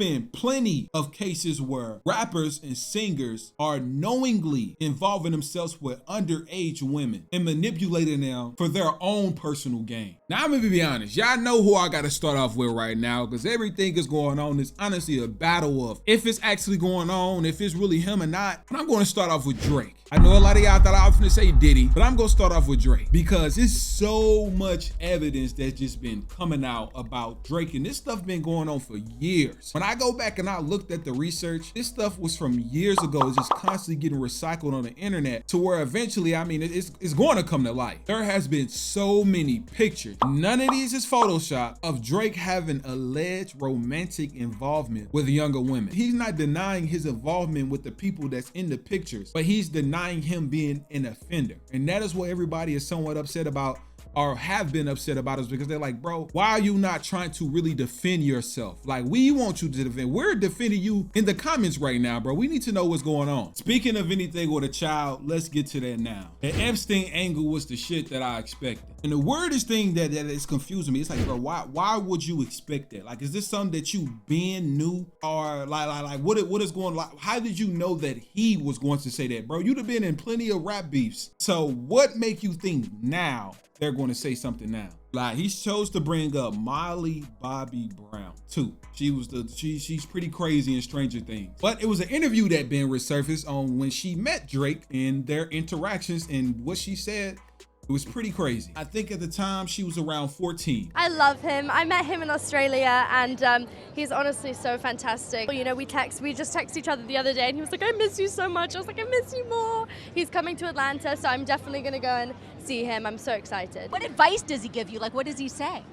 been plenty of cases where rappers and singers are knowingly involving themselves with underage women and manipulating them for their own personal gain. Now, I'm gonna be honest, y'all know who I gotta start off with right now, because everything is going on. It's honestly a battle of if it's actually going on, if it's really him or not. But I'm gonna start off with Drake. I know a lot of y'all thought I was gonna say Diddy, but I'm gonna start off with Drake because it's so much evidence that's just been coming out about Drake, and this stuff been going on for years. When I go back and I looked at the research, this stuff was from years ago. It's just constantly getting recycled on the internet to where eventually, I mean, it's going to come to light. There has been so many pictures, none of these is Photoshop, of Drake having alleged romantic involvement with younger women. He's not denying his involvement with the people that's in the pictures, but he's denying him being an offender. And that is what everybody is somewhat upset about, or have been upset about, is because they're like, bro, why are you not trying to really defend yourself? Like, we want you to defend. We're defending you in the comments right now, bro. We need to know what's going on. Speaking of anything with a child, let's get to that now. The Epstein angle was the shit that I expected. And the weirdest thing that is confusing me, it's like, bro, why would you expect that? Like, is this something that you been knew, or like what is going on? How did you know that he was going to say that, bro? You'd have been in plenty of rap beefs. So what make you think now they're going to say something now? Like, he chose to bring up Molly Bobby Brown too. She's pretty crazy in Stranger Things. But it was an interview that been resurfaced on when she met Drake and their interactions, and what she said, it was pretty crazy. I think at the time she was around 14. I love him. I met him in Australia, and he's honestly so fantastic. You know, we just texted each other the other day, and he was like, I miss you so much. I was like, I miss you more. He's coming to Atlanta, so I'm definitely gonna go and see him. I'm so excited. What advice does he give you? Like, what does he say?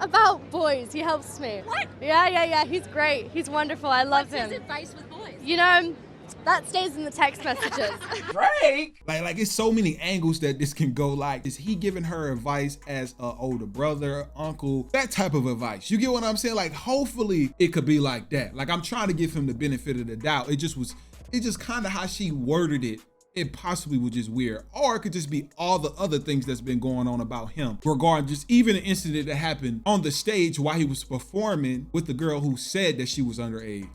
About boys. He helps me. What? Yeah. He's great. He's wonderful. I love him. What's his advice with boys? You know, that stays in the text messages. Drake! Like it's so many angles that this can go. Like, is he giving her advice as an older brother, uncle, that type of advice? You get what I'm saying? Like, hopefully it could be like that. Like, I'm trying to give him the benefit of the doubt. It just kind of how she worded it. It possibly was just weird, or it could just be all the other things that's been going on about him regarding just even an incident that happened on the stage while he was performing with the girl who said that she was underage.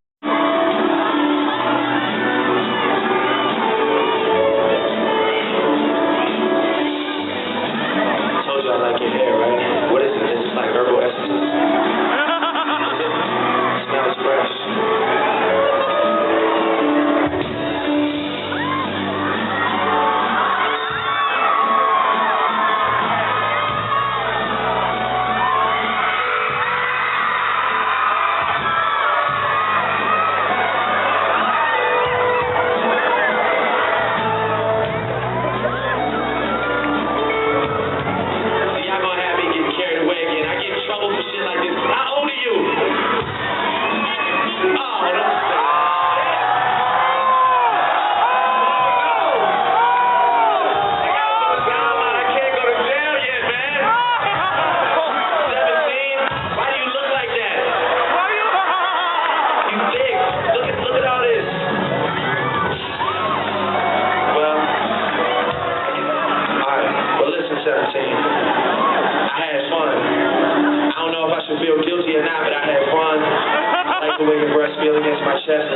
The way your breasts feel against my chest.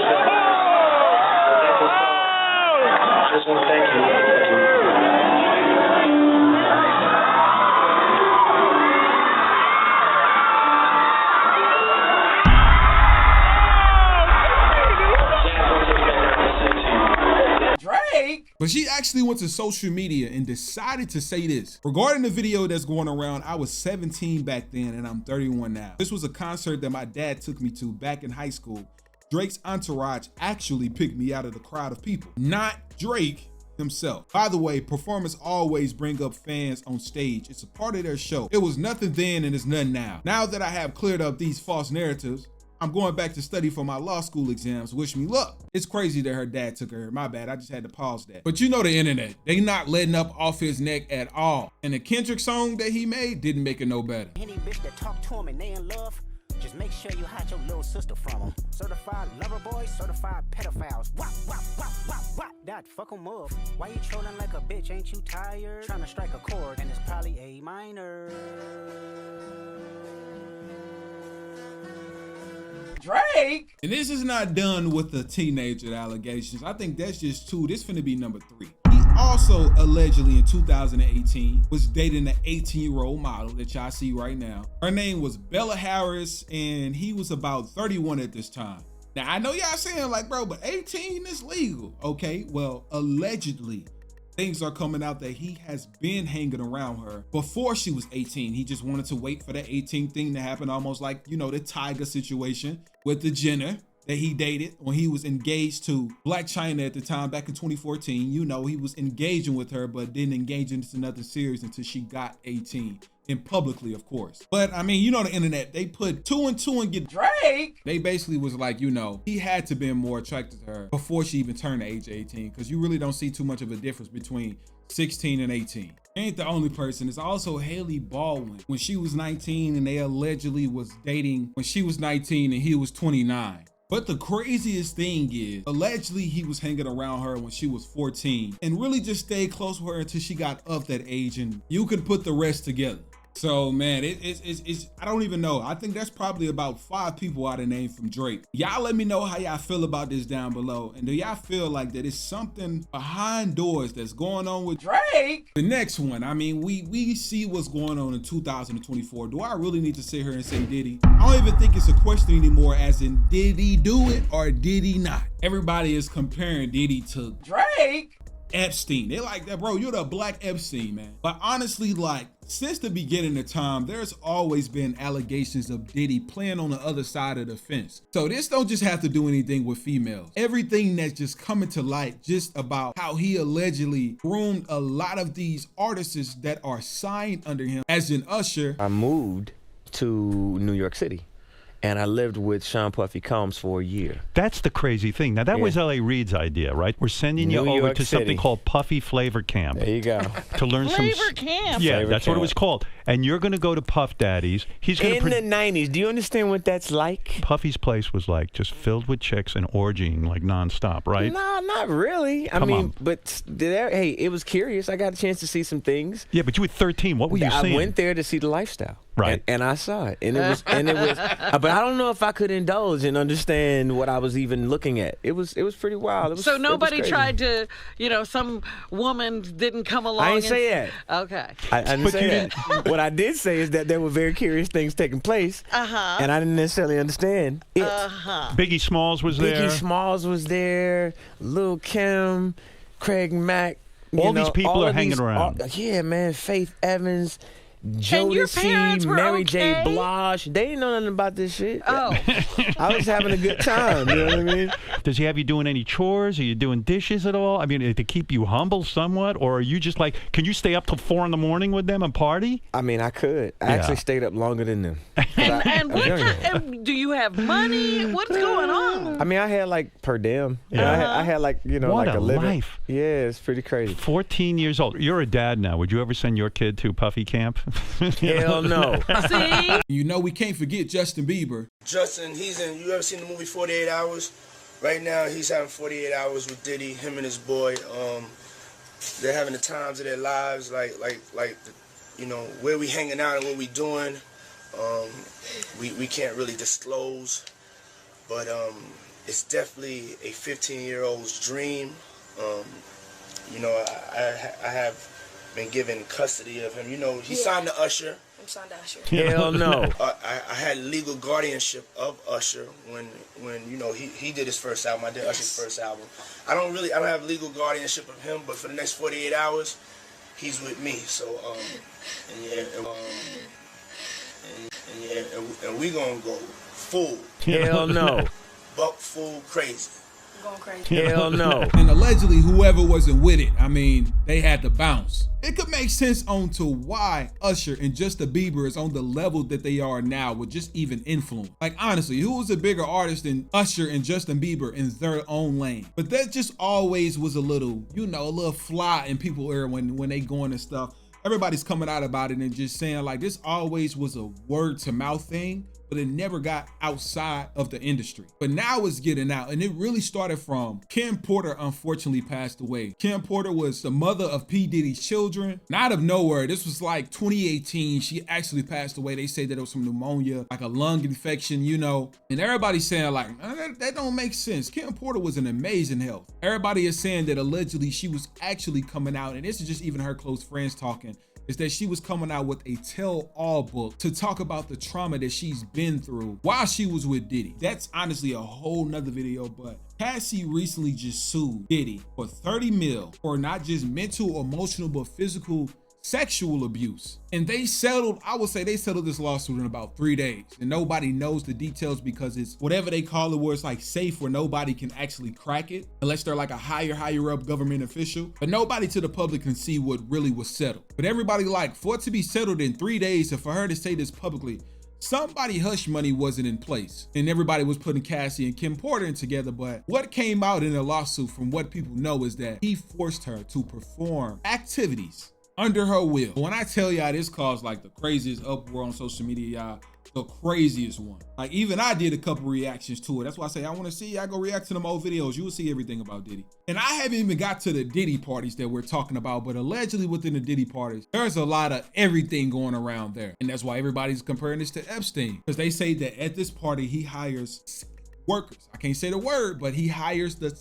I just want to thank you. Drake! But she actually went to social media and decided to say this. Regarding the video that's going around, I was 17 back then and I'm 31 now. This was a concert that my dad took me to back in high school. Drake's entourage actually picked me out of the crowd of people, not Drake himself. By the way, performers always bring up fans on stage. It's a part of their show. It was nothing then and it's nothing now. Now that I have cleared up these false narratives, I'm going back to study for my law school exams. Wish me luck. It's crazy that her dad took her. My bad, I just had to pause that. But you know the internet, they not letting up off his neck at all. And the Kendrick song that he made didn't make it no better. Any bitch that talk to him and they in love, just make sure you hide your little sister from him. Certified lover boys, certified pedophiles. Wop, wop, wop, wop, wop. That fuck 'em up. Why you trolling like a bitch? Ain't you tired? Trying to strike a chord and it's probably A minor. Drake? And this is not done with the teenager allegations. I think that's just two. This finna be number 3. He also allegedly in 2018 was dating an 18-year-old model that y'all see right now. Her name was Bella Harris, and he was about 31 at this time. Now, I know y'all saying like, bro, but 18 is legal. Okay, well, allegedly, things are coming out that he has been hanging around her before she was 18. He just wanted to wait for the 18 thing to happen, almost like, you know, the Tyga situation with the Jenner that he dated when he was engaged to Black China at the time back in 2014. You know, he was engaging with her, but didn't engage into nothing serious until she got 18. And publicly, of course. But I mean, you know, the internet, they put 2 and 2 and get Drake? They basically was like, you know, he had to be more attracted to her before she even turned the age of 18, because you really don't see too much of a difference between 16 and 18. Ain't the only person. It's also Haley Baldwin. When she was 19 and they allegedly was dating when she was 19 and he was 29. But the craziest thing is, allegedly he was hanging around her when she was 14 and really just stayed close with her until she got of that age, and you can put the rest together. So man, it's I don't even know. I think that's probably about 5 people out of name from Drake. Y'all let me know how y'all feel about this down below. And do y'all feel like that it's something behind doors that's going on with Drake? The next one, I mean, we see what's going on in 2024. Do I really need to sit here and say Diddy? I don't even think it's a question anymore as in did he do it or did he not? Everybody is comparing Diddy to Drake? Epstein. They like that, bro. You're the Black Epstein, man. But honestly, like, since the beginning of time, there's always been allegations of Diddy playing on the other side of the fence. So this don't just have to do anything with females. Everything that's just coming to light just about how he allegedly groomed a lot of these artists that are signed under him, as in Usher. I moved to New York City, and I lived with Sean Puffy Combs for a year. That's the crazy thing. Now, that was L.A. Reid's idea, right? We're sending you over to something called Puffy Flavor Camp. There you go. To learn Flavor Camp. Yeah, Flavor that's Camp. what it was called. And you're going to go to Puff Daddy's. He's going In the 90s, do you understand what that's like? Puffy's place was like just filled with chicks and orgying like nonstop, right? No, not really. I mean, but hey, it was curious. I got a chance to see some things. Yeah, but you were 13. What were you seeing? I went there to see the lifestyle. Right. And I saw it. And it was but I don't know if I could indulge and understand what I was even looking at. It was pretty wild. So nobody tried to, some woman didn't come along. I didn't say that. Okay. I didn't say that. What I did say is that there were very curious things taking place. And I didn't necessarily understand it. Biggie Smalls was there. Biggie Smalls was there. Lil' Kim, Craig Mack. All these people are hanging around. Yeah, man. Faith Evans. And your parents Jodeci, were Mary okay? J. Blige. They didn't know nothing about this shit. Oh. I was having a good time. You know what I mean? Does he have you doing any chores? Are you doing dishes at all? I mean, to keep you humble somewhat? Or are you just like, can you stay up till 4 in the morning with them and party? I mean, I could. I actually stayed up longer than them. And do you have money? What's going on? I mean, I had like per diem. Yeah. I had like, what like a living. life. Yeah, it's pretty crazy. 14 years old. You're a dad now. Would you ever send your kid to Puffy Camp? Hell no. See? You know, we can't forget Justin Bieber. Justin, you ever seen the movie 48 Hours? Right now, he's having 48 hours with Diddy, him and his boy. They're having the times of their lives, like where we hanging out and what we doing. We can't really disclose, but it's definitely a 15-year-old's dream. I have been given custody of him. He signed to Usher. I'm signed to Usher. Hell no. I had legal guardianship of Usher when he did his first album. I did Usher's first album. I don't have legal guardianship of him, but for the next 48 hours, he's with me. So and we gonna go full. Hell no. Buck full crazy. Going crazy. Hell no. And allegedly, whoever wasn't with it, I mean, they had to bounce. It could make sense onto why Usher and Justin Bieber is on the level that they are now with just even influence. Like, honestly, who was a bigger artist than Usher and Justin Bieber in their own lane? But that just always was a little fly in people's ear when they going and stuff. Everybody's coming out about it and just saying like this always was a word to mouth thing. but it never got outside of the industry. But now it's getting out, and it really started from Kim Porter unfortunately passed away. Kim Porter was the mother of P. Diddy's children. Not out of nowhere, this was like 2018, she actually passed away. They say that it was from pneumonia, like a lung infection, you know, and everybody's saying like, that don't make sense. Kim Porter was in amazing health. Everybody is saying that allegedly she was actually coming out, and this is just even her close friends talking, is that she was coming out with a tell-all book to talk about the trauma that she's been through while she was with Diddy. That's honestly a whole nother video, but Cassie recently just sued Diddy for 30 mil for not just mental, emotional, but physical sexual abuse. And they settled, I would say they settled this lawsuit in about 3 days. And nobody knows the details because it's whatever they call it, where it's like safe, where nobody can actually crack it unless they're like a higher up government official. But nobody to the public can see what really was settled. But everybody like, for it to be settled in 3 days and for her to say this publicly, somebody hush money wasn't in place. And everybody was putting Cassie and Kim Porter in together. But what came out in the lawsuit from what people know is that he forced her to perform activities under her will. When I tell y'all, this caused like the craziest uproar on social media, y'all, the craziest one. Like even I did a couple reactions to it. That's why I say I want to see y'all go react to them old videos. You will see everything about Diddy. And I haven't even got to the Diddy parties that we're talking about, but allegedly within the Diddy parties, there's a lot of everything going around there. And that's why everybody's comparing this to Epstein, because they say that at this party, he hires workers. I can't say the word, but he hires the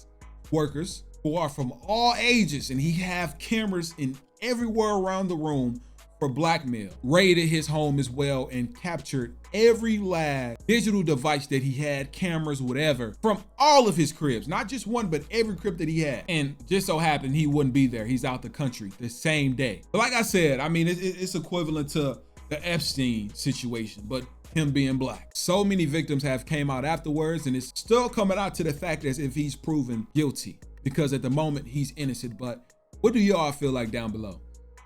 workers who are from all ages, and he have cameras in everywhere around the room for blackmail. Raided his home as well and captured every last digital device that he had, cameras, whatever, from all of his cribs, not just one, but every crib that he had. And just so happened he wouldn't be there. He's out the country the same day. But like I said, I mean, it's equivalent to the Epstein situation, but him being black. So many victims have came out afterwards, and it's still coming out to the fact as if he's proven guilty, because at the moment he's innocent. But what do y'all feel like down below?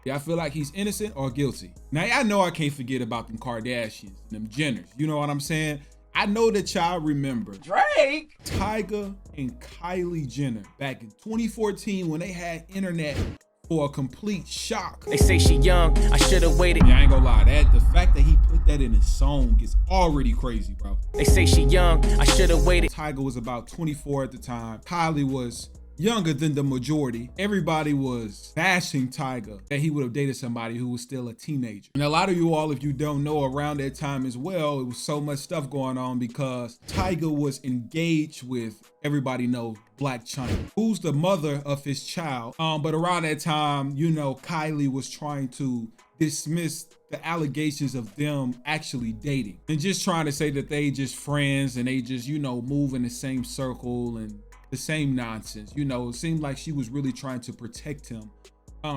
Y'all feel like he's innocent or guilty? Now, I know I can't forget about them Kardashians, them Jenners. You know what I'm saying? I know that y'all remember Drake, Tyga and Kylie Jenner back in 2014 when they had internet for a complete shock. They say she young, I should've waited. Yeah, I ain't gonna lie, the fact that he put that in his song is already crazy, bro. They say she young, I should've waited. Tyga was about 24 at the time. Kylie was younger than the majority. Everybody was bashing Tyga that he would have dated somebody who was still a teenager. And a lot of you all, if you don't know, around that time as well, it was so much stuff going on because Tyga was engaged with, everybody knows, Black China, who's the mother of his child. But around that time, you know, Kylie was trying to dismiss the allegations of them actually dating and just trying to say that they just friends and they just, you know, move in the same circle and the same nonsense. You know, it seemed like she was really trying to protect him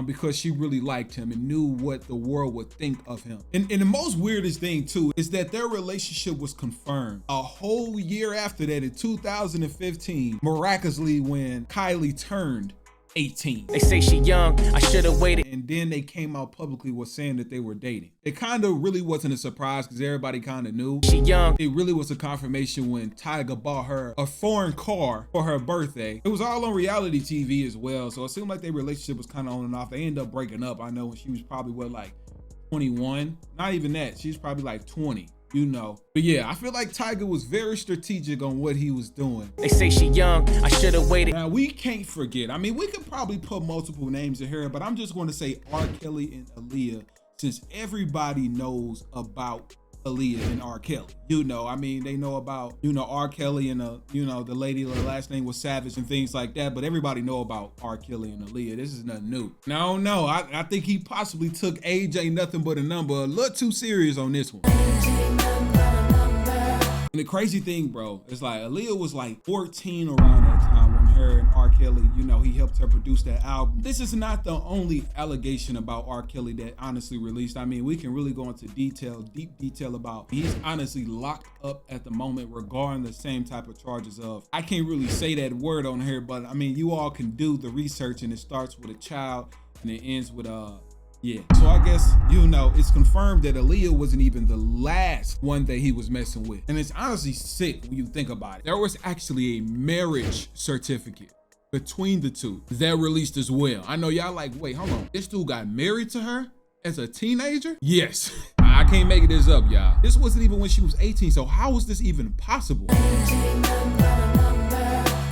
because she really liked him and knew what the world would think of him. And the most weirdest thing too is that their relationship was confirmed a whole year after that in 2015, miraculously, when Kylie turned 18. They say she young, I should've waited. And then they came out publicly with saying that they were dating. It kind of really wasn't a surprise because everybody kind of knew. She young. It really was a confirmation when Tyga bought her a foreign car for her birthday. It was all on reality TV as well, so it seemed like their relationship was kind of on and off. They ended up breaking up, I know, when she was probably, what, like 21? Not even that, she was probably like 20. You know, but yeah, I feel like Tyga was very strategic on what he was doing. They say she young, I should've waited. Now we can't forget, I mean, we could probably put multiple names in here, but I'm just going to say R. Kelly and Aaliyah, since everybody knows about Aaliyah and R. Kelly. You know, I mean, they know about, you know, R. Kelly and you know, the lady, the last name was Savage and things like that, but everybody know about R. Kelly and Aaliyah. This is nothing new. Now, no, I think he possibly took Age Ain't Nothing But a Number a little too serious on this one. And the crazy thing, bro, is like Aaliyah was like 14 around that time when her and R. Kelly, you know, he helped her produce that album. This is not the only allegation about R. Kelly that honestly released. I mean, we can really go into detail, deep detail about he's honestly locked up at the moment regarding the same type of charges of, I can't really say that word on here, but I mean, you all can do the research, and it starts with a child and it ends with yeah. So I guess, you know, it's confirmed that Aaliyah wasn't even the last one that he was messing with. And it's honestly sick when you think about it. There was actually a marriage certificate between the two that released as well. I know y'all like, wait, hold on. This dude got married to her as a teenager? Yes. I can't make this up, y'all. This wasn't even when she was 18, so how was this even possible?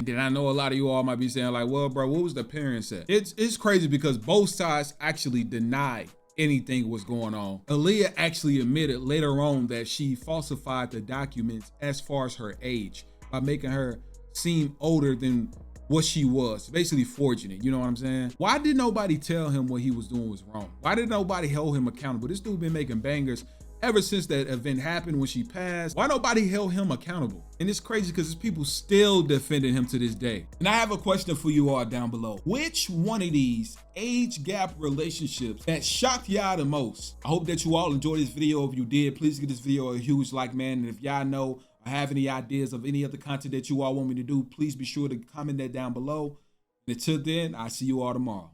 Then I know a lot of you all might be saying like, well, bro, what was the parents at? It's crazy because both sides actually denied anything was going on. Aaliyah actually admitted later on that she falsified the documents as far as her age by making her seem older than what she was, basically forging it. You know what I'm saying? Why did nobody tell him what he was doing was wrong? Why did nobody hold him accountable? This dude been making bangers ever since that event happened when she passed. Why nobody held him accountable? And it's crazy because there's people still defending him to this day. And I have a question for you all down below. Which one of these age gap relationships that shocked y'all the most? I hope that you all enjoyed this video. If you did, please give this video a huge like, man. And if y'all know or have any ideas of any other content that you all want me to do, please be sure to comment that down below. And until then, I'll see you all tomorrow.